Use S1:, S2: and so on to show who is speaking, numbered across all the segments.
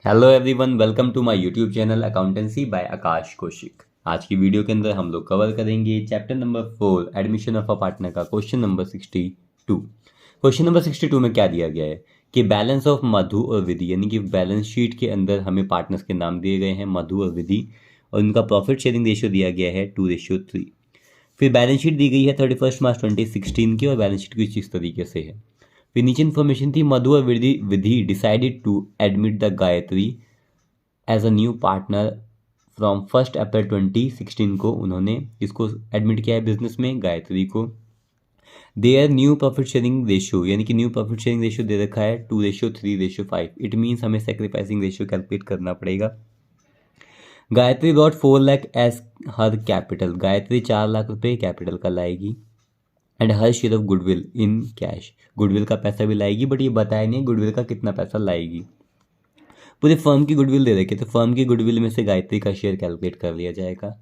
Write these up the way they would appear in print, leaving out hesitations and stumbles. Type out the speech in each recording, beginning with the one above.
S1: Hello everyone, welcome to my YouTube channel accountancy by Aakash Kaushik. आज की video के अंदर हम लोग कवर करेंगे chapter number 4 admission of a partner का क्वेश्चन नंबर 62। क्वेश्चन नंबर 62 में क्या दिया गया है कि बैलेंस ऑफ मधु और विधि, यानी कि बैलेंस शीट के अंदर हमें पार्टनर्स के नाम दिए गए हैं मधु और विधि, और उनका प्रॉफिट शेयरिंग रेशियो दिया गया है 2:3। फिर बैलेंस शीट दी गई है 31 मार्च 2016 की, और बैलेंस शीट कुछ इस तरीके से है। फिर नीचे इन्फॉर्मेशन थी, मधु और Vidhi Vidhi decided to admit the Gayatri as a new partner from 1 April 2016 को उन्होंने इसको एडमिट किया है बिजनेस में, गायत्री को। Their new profit sharing ratio, यानी कि न्यू प्रॉफिट शेयरिंग रेशियो दे रखा है 2:3:5। इट मीन्स हमें सेक्रीफाइसिंग रेशियो कैलकुलेट करना पड़ेगा। गायत्री गॉट 4 लाख एज हर कैपिटल, गायत्री 4 लाख रुपए कैपिटल का लाएगी। And her share of goodwill in cash, goodwill का पैसा भी लाएगी, बट ये बताया नहीं गुडविल का कितना पैसा लाएगी। पूरे फर्म की गुडविल दे रखे, तो फर्म की गुडविल में से गायत्री का शेयर कैलकुलेट कर लिया जाएगा।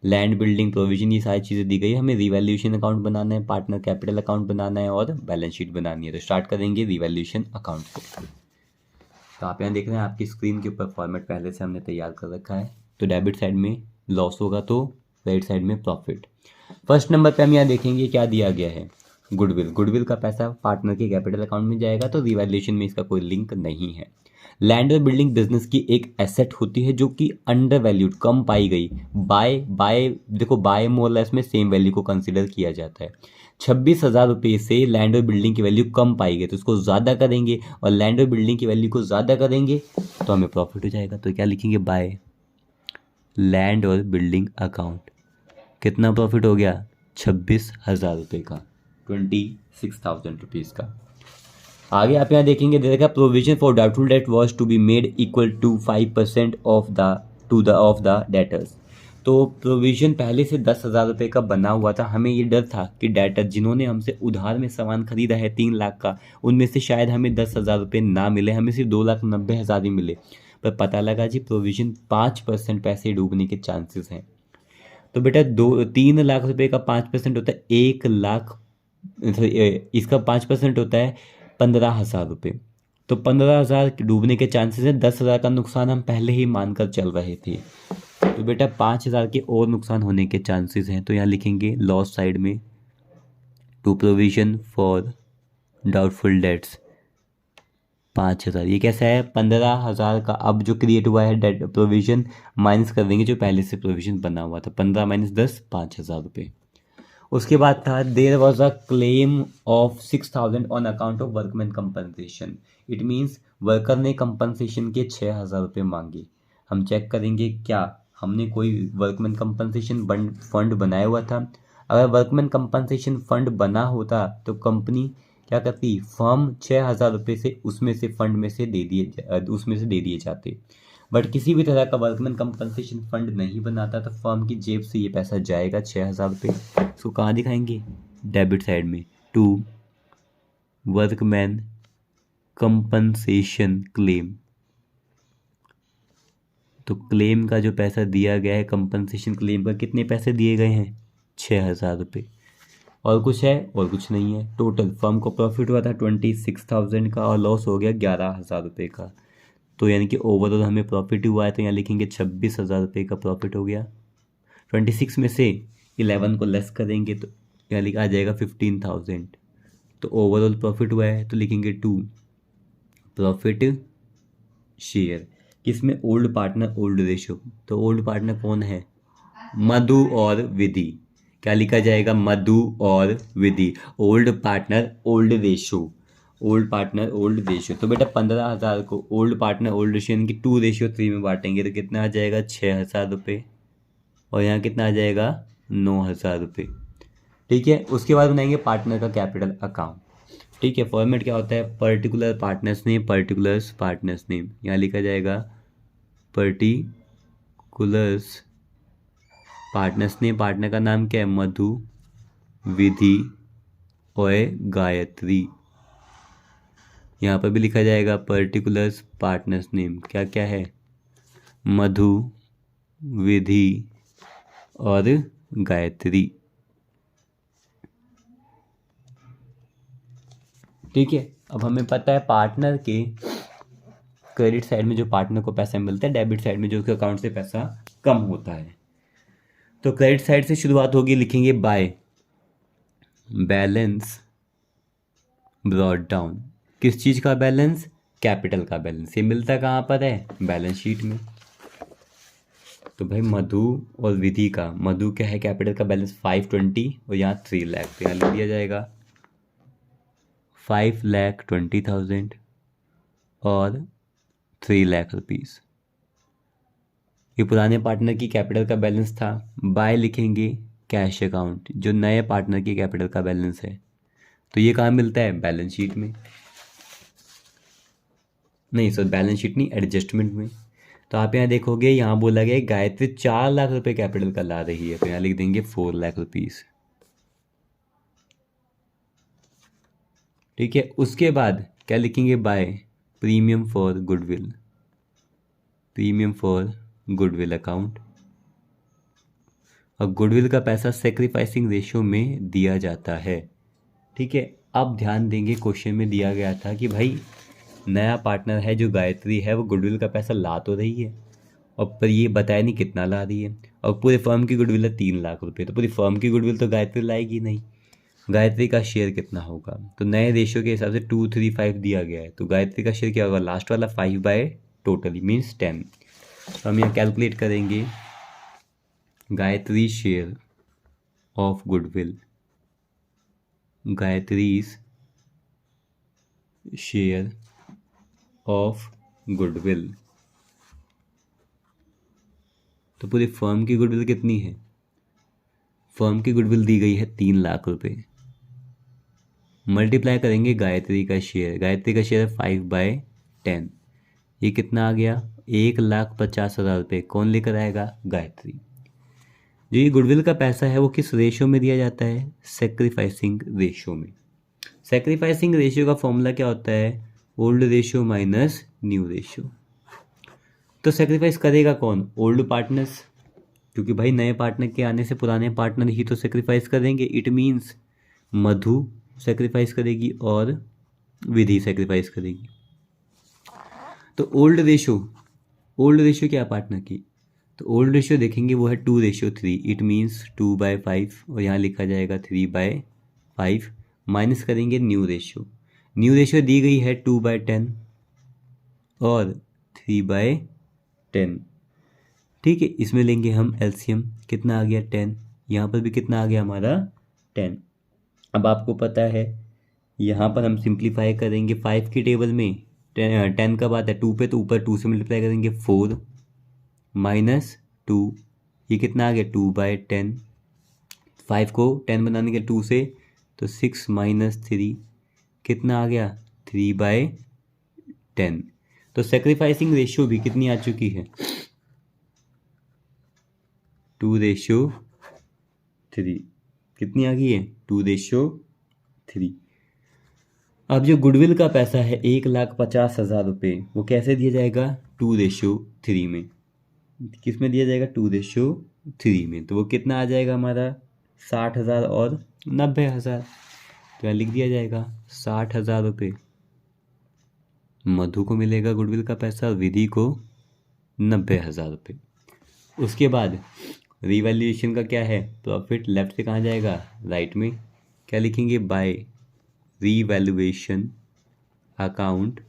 S1: लैंड बिल्डिंग प्रोविजन, ये सारी चीज़ें दी गई है। हमें रिवैल्यूएशन अकाउंट बनाना है, पार्टनर कैपिटल अकाउंट बनाना है और बैलेंस शीट बनानी है। तो स्टार्ट करेंगे रिवैल्यूएशन अकाउंट को। तो आप यहाँ देख रहे हैं आपकी स्क्रीन के ऊपर फॉर्मेट पहले से हमने तैयार कर रखा है। तो डेबिट साइड में लॉस होगा तो क्रेडिट साइड में प्रॉफिट। फर्स्ट नंबर पे हम यहाँ देखेंगे क्या दिया गया है, गुडविल। गुडविल का पैसा पार्टनर के कैपिटल अकाउंट में जाएगा, तो रिवैल्यूएशन में इसका कोई लिंक नहीं है। लैंड और बिल्डिंग बिजनेस की एक एसेट होती है जो कि अंडर वैल्यूड, कम पाई गई। बाय बाय देखो, बाय मोर लेस में सेम वैल्यू को कंसिडर किया जाता है। 26,000 रुपये से लैंड और बिल्डिंग की वैल्यू कम पाई गई, तो उसको ज़्यादा करेंगे, और लैंड और बिल्डिंग की वैल्यू को ज़्यादा करेंगे तो हमें प्रॉफिट हो जाएगा। तो क्या लिखेंगे, बाय लैंड और बिल्डिंग अकाउंट। कितना प्रॉफिट हो गया, 26,000 रुपये का, 26,000 रुपीज़ का। आगे आप यहाँ देखेंगे दे रखा provision for doubtful debt was to be made equal to 5% of the debtors. तो प्रोविजन पहले से 10,000 रुपये का बना हुआ था। हमें ये डर था कि डेटर जिन्होंने हमसे उधार में सामान खरीदा है 3 लाख का, उनमें से शायद हमें 10,000 रुपये ना मिले, हमें सिर्फ 2,90,000 ही मिले। पर पता लगा जी प्रोविजन 5% पैसे डूबने के चांसेस हैं। तो बेटा 3 लाख रुपए का 5% होता है 1 लाख, इसका 5% होता है 15,000 रुपये। तो 15,000 डूबने के चांसेस हैं। 10,000 का नुकसान हम पहले ही मानकर चल रहे थे, तो बेटा 5,000 के और नुकसान होने के चांसेस हैं। तो यहाँ लिखेंगे लॉस साइड में to provision for doubtful debts 5,000। ये कैसा है, 15,000 का अब जो क्रिएट हुआ है डेट प्रोविजन माइनस कर देंगे जो पहले से प्रोविजन बना हुआ था। 15 माइनस 10, 5,000 रुपये। उसके बाद था there was a claim of 6,000 on account of workman compensation. It means worker ने कंपनसेशन के 6,000 रुपये मांगे। हम चेक करेंगे क्या हमने कोई वर्कमैन कंपनसेशन फंड बनाया हुआ था। अगर वर्कमैन कंपनसेशन फंड बना होता तो कंपनी क्या करती, फर्म 6,000 रुपये से उसमें से फंड में से दे दिए जाते। बट किसी भी तरह का वर्कमैन कंपनसेशन फंड नहीं बनाता, तो फर्म की जेब से ये पैसा जाएगा 6,000 रुपये। इसको कहाँ दिखाएंगे, डेबिट साइड में टू वर्कमैन कंपनसेशन क्लेम। तो क्लेम का जो पैसा दिया गया है, कंपनसेशन क्लेम का कितने पैसे दिए गए हैं, 6,000 रुपये। और कुछ है, और कुछ नहीं है। टोटल फर्म को प्रॉफिट हुआ था 26,000 का और लॉस हो गया 11,000 रुपये का। तो यानी कि ओवरऑल हमें प्रॉफिट हुआ है, तो यहाँ लिखेंगे 26,000 रुपये का प्रॉफिट हो गया। 26 में से 11 को लेस करेंगे तो यहाँ लिखा आ जाएगा 15,000। तो ओवरऑल प्रॉफिट हुआ है, तो लिखेंगे 2 प्रॉफिट शेयर। किसमें, ओल्ड पार्टनर ओल्ड रेशो। तो ओल्ड पार्टनर कौन है, मधु और विधि। क्या लिखा जाएगा, मधु और Vidhi. Old partner old ratio, old partner old ratio. तो बेटा 15,000 को ओल्ड पार्टनर ओल्ड रेशियो यानी कि 2:3 में बांटेंगे तो कितना आ जाएगा, 6,000 रुपये। और यहाँ कितना आ जाएगा, 9,000 रुपये। ठीक है। उसके बाद बनाएंगे पार्टनर का कैपिटल अकाउंट। ठीक है। फॉर्मेट क्या होता है, particular partners name, particulars partners name. यहाँ लिखा जाएगा पर्टिकुलर्स पार्टनर्स नेम। पार्टनर का नाम क्या है, मधु, विधि और गायत्री। यहाँ पर भी लिखा जाएगा पर्टिकुलर्स पार्टनर्स नेम। क्या क्या है, मधु, विधि और गायत्री। ठीक है। अब हमें पता है पार्टनर के क्रेडिट साइड में जो पार्टनर को पैसा मिलता है, डेबिट साइड में जो उसके अकाउंट से पैसा कम होता है। तो क्रेडिट साइड से शुरुआत होगी, लिखेंगे बाय बैलेंस ब्रॉट डाउन। किस चीज़ का बैलेंस? कैपिटल का बैलेंस। ये मिलता कहाँ पर है? बैलेंस शीट में। तो भाई मधु और विधि का, मधु क्या है कैपिटल का बैलेंस 520 और यहाँ 3 लाख, तो यहाँ लिख दिया जाएगा 5,20,000 और 3 लाख रुपीज़। ये पुराने पार्टनर की कैपिटल का बैलेंस था। बाय लिखेंगे कैश अकाउंट, जो नए पार्टनर की कैपिटल का बैलेंस है। तो ये कहाँ मिलता है? बैलेंस शीट में, नहीं सर बैलेंस शीट नहीं, एडजस्टमेंट में। तो आप यहाँ देखोगे, यहाँ बोला गया गायत्री 4 लाख रुपए कैपिटल का ला रही है, तो यहाँ लिख देंगे 4 लाख रुपीज़। ठीक है, उसके बाद क्या लिखेंगे? By premium for goodwill, premium for goodwill account. और गुडविल का पैसा सेक्रीफाइसिंग रेशियो में दिया जाता है। ठीक है, अब ध्यान देंगे, क्वेश्चन में दिया गया था कि भाई नया पार्टनर है जो गायत्री है, वो गुडविल का पैसा ला तो रही है, और पर ये बताया नहीं कितना ला रही है। और पूरे फर्म की गुडविल है 3 लाख रुपए, तो पूरी फर्म की गुडविल तो गायत्री लाएगी नहीं। गायत्री का शेयर कितना होगा? तो नए रेशियो के हिसाब से 235 दिया गया है, तो गायत्री का शेयर क्या होगा? लास्ट वाला 5 बाय टोटली मीन्स 10। तो हम यहाँ कैलकुलेट करेंगे Gayatri share of goodwill, Gayatri's share of goodwill. तो पूरी फर्म की गुडविल कितनी है? फर्म की गुडविल दी गई है 3 लाख रुपए, मल्टीप्लाई करेंगे गायत्री का शेयर, गायत्री का शेयर है 5 बाय 10, ये कितना आ गया? 1,50,000 रुपये। कौन लेकर आएगा? गायत्री। जो ये गुडविल का पैसा है वो किस रेशियो में दिया जाता है? सेक्रीफाइसिंग रेशियो में। सेक्रीफाइसिंग रेशियो का फॉर्मूला क्या होता है? Old ratio minus new ratio. तो सेक्रीफाइस करेगा कौन? ओल्ड पार्टनर्स, क्योंकि भाई नए पार्टनर के आने से पुराने पार्टनर ही तो सेक्रीफाइस करेंगे। इट मीन्स मधु सेक्रीफाइस करेगी और विधि सेक्रीफाइस करेगी। तो ओल्ड रेशियो क्या पार्टनर की? तो ओल्ड रेशियो देखेंगे वो है 2:3। इट मीन्स 2/5 और यहाँ लिखा जाएगा 3/5। माइनस करेंगे न्यू रेशियो, न्यू रेशियो दी गई है 2/10 और 3/10। ठीक है, इसमें लेंगे हम एलसीएम, कितना आ गया? 10। यहाँ पर भी कितना आ गया हमारा? 10। अब आपको पता है यहाँ पर हम सिंप्लीफाई करेंगे 5 की टेबल में 10 कब आता है? 2 पे, तो ऊपर 2 से मल्टीप्लाई करेंगे 4 माइनस 2, ये कितना आ गया? 2/10। 5 को 10 बनाने के 2 से, तो 6 माइनस 3 कितना आ गया? 3/10। तो सेक्रीफाइसिंग रेशियो भी कितनी आ चुकी है? 2:3। कितनी आ गई है? 2:3। अब जो गुडविल का पैसा है 1,50,000 रुपये, वो कैसे दिया जाएगा? 2:3 में। किस में दिया जाएगा? 2:3 में। तो वो कितना आ जाएगा हमारा? 60,000 और 90,000। तो यहाँ लिख दिया जाएगा 60,000 रुपये मधु को मिलेगा गुडविल का पैसा, विधि को 90,000 रुपये। उसके बाद रिवैल्यूएशन का क्या है? प्रॉफिट लेफ्ट से कहाँ जाएगा? राइट में। क्या लिखेंगे? बाय रिवैल्यूएशन अकाउंट,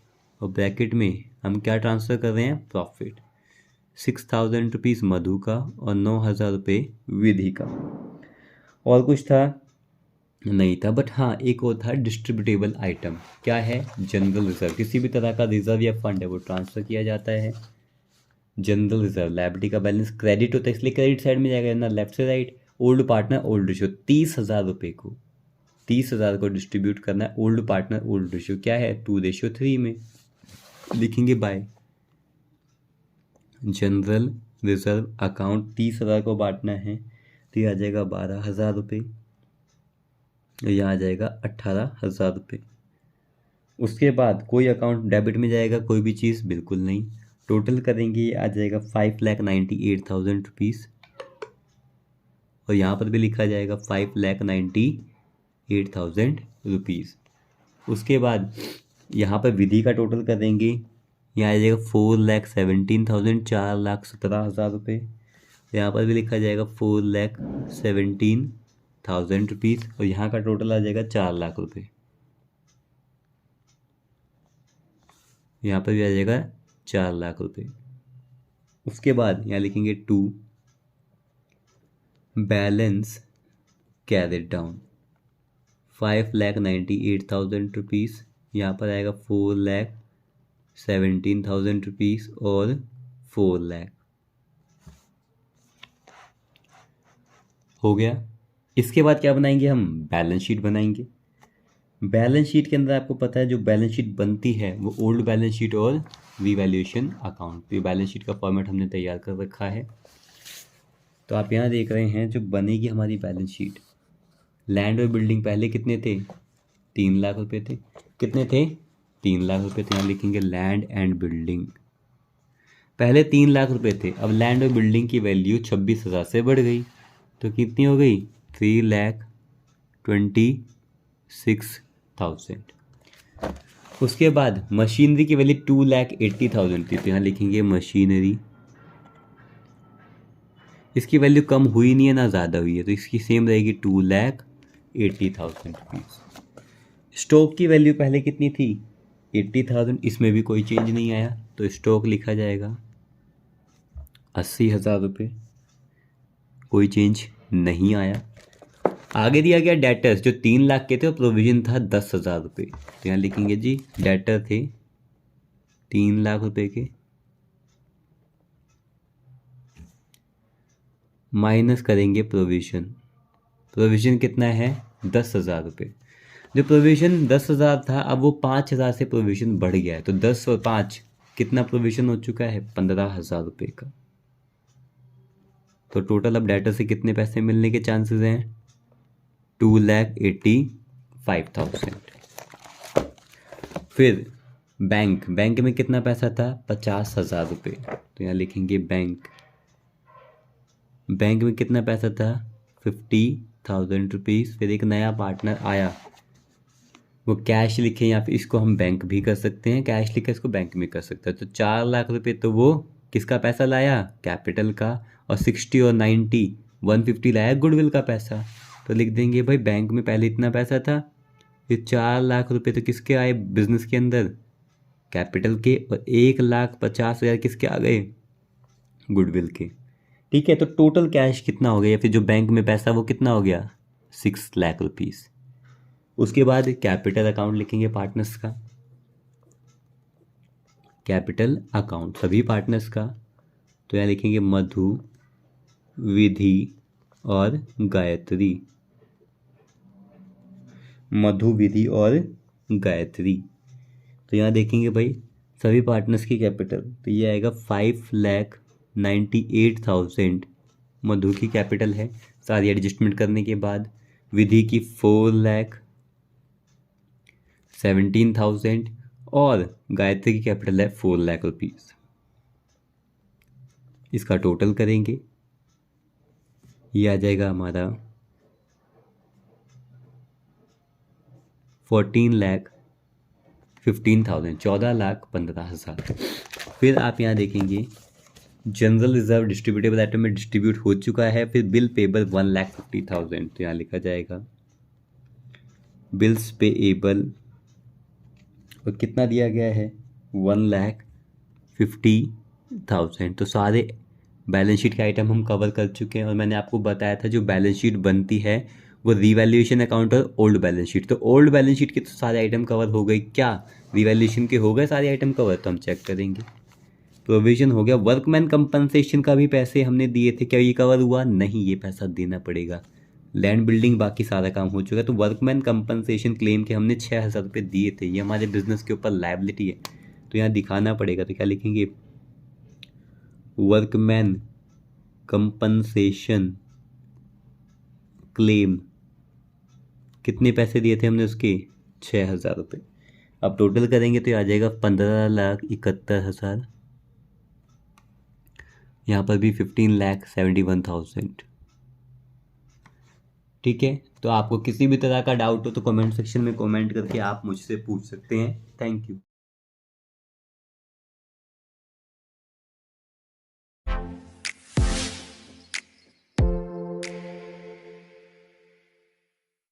S1: और ब्रैकेट में हम क्या ट्रांसफ़र कर रहे हैं? प्रॉफिट। 6,000 रुपीज़ मधु का और 9,000 रुपये विधि का। और कुछ था? नहीं था, बट हाँ एक और था डिस्ट्रीब्यूटेबल आइटम। क्या है? General reserve. किसी भी तरह का रिजर्व या फंड है वो ट्रांसफ़र किया जाता है। जनरल रिजर्व लायबिलिटी का बैलेंस क्रेडिट होता है, इसलिए क्रेडिट साइड में जाएगा ना, लेफ्ट से right. Old partner old ratio 30,000 रुपये को, 30,000 को डिस्ट्रीब्यूट करना है। ओल्ड पार्टनर ओल्ड रेशियो क्या है? 2:3 में। लिखेंगे बाय जनरल रिजर्व अकाउंट 30,000 को बांटना है, तो ये आ जाएगा 12,000 रुपये, यहाँ आ जाएगा 18,000 रुपये। उसके बाद कोई अकाउंट डेबिट में जाएगा? कोई भी चीज़ बिल्कुल नहीं। टोटल करेंगे ये आ जाएगा 5,98,000 रुपीज़, और यहाँ पर भी लिखा जाएगा 5,98,000 रुपीज़। उसके बाद यहाँ पर विधि का टोटल करेंगे, यहाँ आ जाएगा 4,17,000, 4,17,000 रुपये। यहाँ पर भी लिखा जाएगा 4,17,000 रुपीज़, और यहाँ का टोटल आ जाएगा 4 लाख रुपये। यहाँ पर भी आ जाएगा 4 लाख रुपये। उसके बाद यहाँ लिखेंगे to balance carried down 5,98,000 rupees. यहाँ पर आएगा 4,17,000 रुपीज़ और 4 लाख हो गया। इसके बाद क्या बनाएंगे हम? बैलेंस शीट बनाएंगे। बैलेंस शीट के अंदर आपको पता है जो बैलेंस शीट बनती है वो ओल्ड बैलेंस शीट और रीवैल्यूएशन अकाउंट। तो ये बैलेंस शीट का फॉर्मेट हमने तैयार कर रखा है। तो आप यहाँ देख रहे हैं जो बनेगी हमारी बैलेंस शीट। लैंड और बिल्डिंग पहले कितने थे? 3 लाख रुपए थे। कितने थे? 3 लाख रुपए थे। यहाँ लिखेंगे लैंड एंड बिल्डिंग। पहले 3 लाख रुपए थे, अब लैंड और बिल्डिंग की वैल्यू 26,000 से बढ़ गई, तो कितनी हो गई? 3,26,000। उसके बाद मशीनरी की वैल्यू 2,80,000 थी, तो यहाँ लिखेंगे मशीनरी। इसकी वैल्यू कम हुई नहीं है ना ज़्यादा हुई है, तो इसकी सेम रहेगी 2,80,000 रुपीज़। स्टॉक की वैल्यू पहले कितनी थी? 80,000। इसमें भी कोई चेंज नहीं आया, तो स्टॉक लिखा जाएगा 80,000 रुपये। कोई चेंज नहीं आया। आगे दिया गया डेटर्स जो 3 लाख के थे और प्रोविजन था 10,000 रुपये, तो यहाँ लिखेंगे जी डेटर थे 3 लाख रुपए के, माइनस करेंगे प्रोविजन। प्रोविजन कितना है? 10,000 रुपये। जो प्रोविजन 10,000 था, अब वो 5,000 से प्रोविजन बढ़ गया है, तो 10 और 5 कितना प्रोविजन हो चुका है? 15,000 रुपये का। तो टोटल अब डेटर से कितने पैसे मिलने के चांसेस हैं? 2,85,000। फिर बैंक में कितना पैसा था? 50,000 रुपये, तो यहाँ लिखेंगे बैंक में कितना पैसा था? 50,000 रुपीज़। फिर एक नया पार्टनर आया, वो कैश लिखे, या फिर इसको हम बैंक भी कर सकते हैं, कैश लिखे इसको बैंक में कर सकते हैं। तो 4 लाख रुपये तो वो किसका पैसा लाया? कैपिटल का। और 60 और 90 150 लाया गुडविल का पैसा। तो लिख देंगे भाई बैंक में पहले इतना पैसा था, ये 4 लाख रुपये तो किसके आए? बिजनेस के अंदर, कैपिटल के। और 1,50,000 किसके आ गए? गुडविल के। ठीक है, तो टोटल कैश कितना हो गया, या फिर जो बैंक में पैसा वो कितना हो गया? 6 लाख रुपीज़। उसके बाद कैपिटल अकाउंट लिखेंगे पार्टनर्स का, कैपिटल अकाउंट सभी पार्टनर्स का। तो यहाँ लिखेंगे मधु, विधि और गायत्री। मधु, विधि और गायत्री। तो यहाँ देखेंगे भाई सभी पार्टनर्स की कैपिटल, तो ये आएगा 5,98,000 मधु की कैपिटल है सारी एडजस्टमेंट करने के बाद। विधि की 4,17,000 और गायत्री की कैपिटल है 4 लाख रुपीज़। इसका टोटल करेंगे, ये आ जाएगा हमारा 14,15,000, 14,15,000। फिर आप यहाँ देखेंगे जनरल रिजर्व डिस्ट्रीब्यूटेबल आइटम में डिस्ट्रीब्यूट हो चुका है। फिर बिल पेबल 1,50,000, तो यहाँ लिखा जाएगा बिल्स पेएबल, और कितना दिया गया है? 1,50,000। तो सारे बैलेंस शीट के आइटम हम कवर कर चुके हैं। और मैंने आपको बताया था जो बैलेंस शीट बनती है वो रिवैल्यूएशन अकाउंट और ओल्ड बैलेंस शीट। तो ओल्ड बैलेंस शीट के तो सारे आइटम कवर हो गए, क्या रिवैल्यूएशन के हो गए सारे आइटम कवर? तो हम चेक करेंगे। प्रोविजन हो गया। वर्कमैन कंपनसेशन का भी पैसे हमने दिए थे, क्या ये कवर हुआ? नहीं, ये पैसा देना पड़ेगा। लैंड बिल्डिंग बाकी सारा काम हो चुका है। तो वर्कमैन कंपनसेशन क्लेम के हमने 6,000 रुपये दिए थे, ये हमारे बिजनेस के ऊपर लायबिलिटी है, तो यहाँ दिखाना पड़ेगा। तो क्या लिखेंगे? वर्कमैन कंपनसेशन क्लेम, कितने पैसे दिए थे हमने उसके? 6,000 रुपये। अब टोटल करेंगे तो आ जाएगा 15,71,000। यहाँ पर भी 15,71,000। ठीक है, तो आपको किसी भी तरह का डाउट हो तो कमेंट सेक्शन में कमेंट करके आप मुझसे पूछ सकते हैं। Thank you.